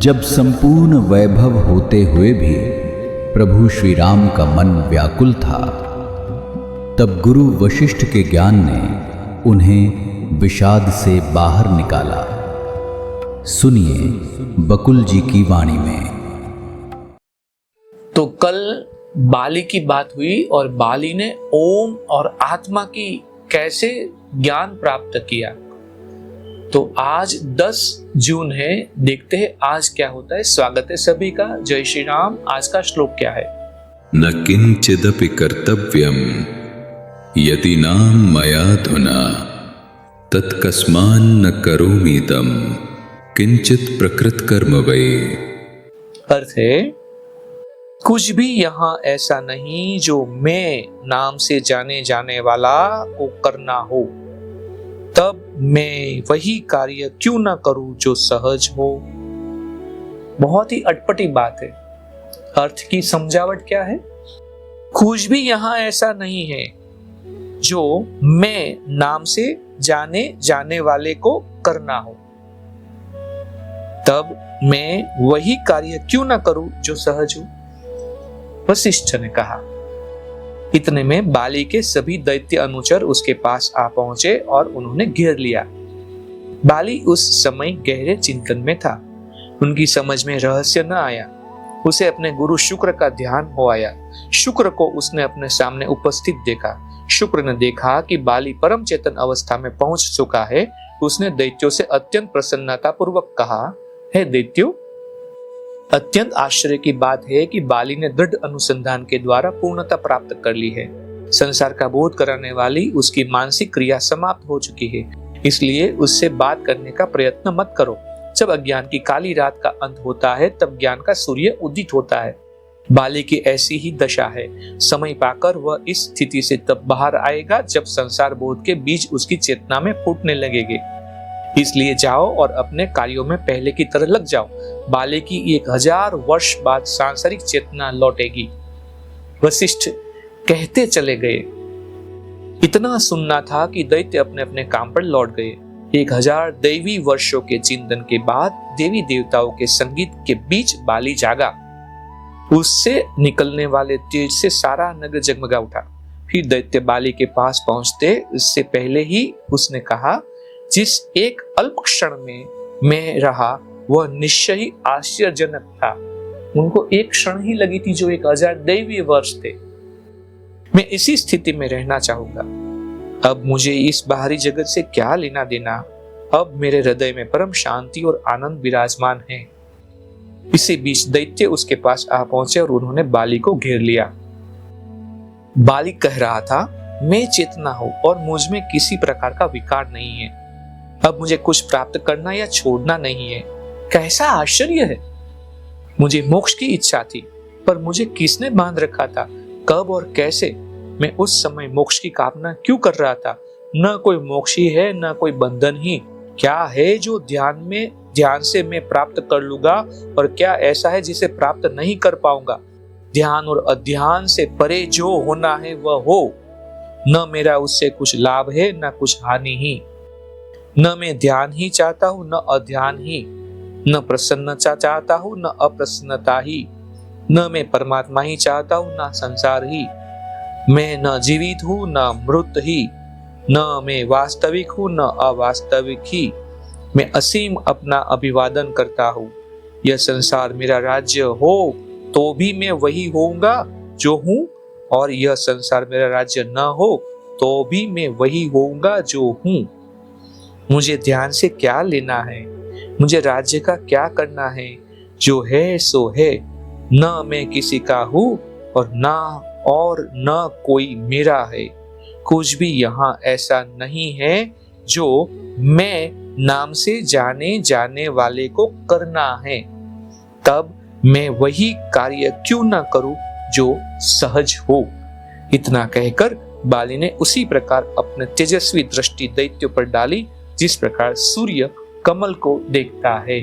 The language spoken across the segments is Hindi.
जब संपूर्ण वैभव होते हुए भी प्रभु श्री राम का मन व्याकुल था, तब गुरु वशिष्ठ के ज्ञान ने उन्हें विषाद से बाहर निकाला। सुनिए बकुल जी की वाणी में। तो कल बाली की बात हुई और बाली ने ओम और आत्मा की कैसे ज्ञान प्राप्त किया। तो आज 10 जून है, देखते हैं आज क्या होता है। स्वागत है सभी का, जय श्री राम। आज का श्लोक क्या है? न किंचिदपि कर्तव्यम यदि नाम मयाधुना तत्कस्मान्न करोमि तम किंचित प्रकृत कर्म वै। अर्थ है, कुछ भी यहाँ ऐसा नहीं जो मैं नाम से जाने जाने वाला को करना हो, तब मैं वही कार्य क्यों ना करूं जो सहज हो। बहुत ही अटपटी बात है। अर्थ की समझावट क्या है? कुछ भी यहाँ ऐसा नहीं है जो मैं नाम से जाने जाने वाले को करना हो, तब मैं वही कार्य क्यों ना करूं जो सहज हो। वशिष्ठ ने कहा। इतने में बाली के सभी दैत्य अनुचर उसके पास आ पहुंचे और उन्होंने घेर लिया। बाली उस समय गहरे चिंतन में था। उनकी समझ में रहस्य न आया। उसे अपने गुरु शुक्र का ध्यान हो आया। शुक्र को उसने अपने सामने उपस्थित देखा। शुक्र ने देखा कि बाली परम चेतन अवस्था में पहुंच चुका है। उसने दैत्यों से अत्यंत प्रसन्नता पूर्वक कहा, हे दैत्यों, अत्यंत आश्चर्य की बात है कि बाली ने दृढ़ अनुसंधान के द्वारा पूर्णता प्राप्त कर ली है। संसार का बोध कराने वाली उसकी मानसिक क्रिया समाप्त हो चुकी है। इसलिए उससे बात करने का प्रयत्न मत करो। जब अज्ञान की काली रात का अंत होता है, तब ज्ञान का सूर्य उदित होता है। बाली की ऐसी ही दशा है। समय पाकर वह इस स्थिति से तब बाहर आएगा जब संसार बोध के बीज उसकी चेतना में फूटने लगेंगे। इसलिए जाओ और अपने कार्यों में पहले की तरह लग जाओ। बाली की 1000 वर्ष बाद सांसारिक चेतना लौटेगी। वशिष्ठ कहते चले गए। इतना सुनना था कि दैत्य अपने अपने काम पर लौट गए। 1000 दैवी वर्षों के चिंतन के बाद देवी देवताओं के संगीत के बीच बाली जागा। उससे निकलने वाले तेज से सारा नगर जगमगा उठा। फिर दैत्य बाली के पास पहुंचते उससे पहले ही उसने कहा, जिस एक अल्प क्षण में मैं रहा वह निश्चय ही आश्चर्यजनक था। उनको एक क्षण ही लगी थी जो 1000 दैवीय वर्ष थे। मैं इसी स्थिति में रहना चाहूंगा। अब मुझे इस बाहरी जगत से क्या लेना देना। अब मेरे हृदय में परम शांति और आनंद विराजमान है। इसी बीच दैत्य उसके पास आ पहुंचे और उन्होंने बाली को घेर लिया। बाली कह रहा था, मैं चेतना हूं और मुझ में किसी प्रकार का विकार नहीं है। अब मुझे कुछ प्राप्त करना या छोड़ना नहीं है। कैसा आश्चर्य है। मुझे मोक्ष की इच्छा थी, पर मुझे किसने बांध रखा था? कब और कैसे? मैं उस समय मोक्ष की कामना क्यों कर रहा था? न कोई मोक्ष ही है, न कोई बंधन ही। क्या है जो ध्यान से मैं प्राप्त कर लूंगा, और क्या ऐसा है जिसे प्राप्त नहीं कर पाऊंगा? ध्यान और अध्यान से परे जो होना है वह हो। न मेरा उससे कुछ लाभ है, न कुछ हानि ही। न मैं ध्यान ही चाहता हूं, न अध्यान ही। न प्रसन्नता चाहता हूं, न अप्रसन्नता ही। न मैं परमात्मा ही चाहता हूं, न संसार ही। मैं न जीवित हूं, न मृत ही। न मैं वास्तविक हूं, न अवास्तविक ही। मैं असीम अपना अभिवादन करता हूं। यह संसार मेरा राज्य हो तो भी मैं वही होऊंगा जो हूं, और यह संसार मेरा राज्य न हो तो भी मैं वही होऊंगा जो हूं। मुझे ध्यान से क्या लेना है? मुझे राज्य का क्या करना है? जो है सो है। न मैं किसी का हूं और न कोई मेरा है। कुछ भी यहाँ ऐसा नहीं है जो मैं नाम से जाने जाने वाले को करना है, तब मैं वही कार्य क्यों ना करूं जो सहज हो। इतना कहकर बाली ने उसी प्रकार अपने तेजस्वी दृष्टि दैत्यों पर डाली जिस प्रकार सूर्य कमल को देखता है।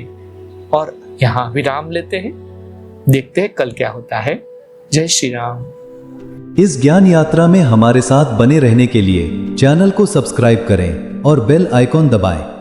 और यहाँ विराम लेते हैं। देखते हैं कल क्या होता है। जय श्री राम। इस ज्ञान यात्रा में हमारे साथ बने रहने के लिए चैनल को सब्सक्राइब करें और बेल आइकॉन दबाएं।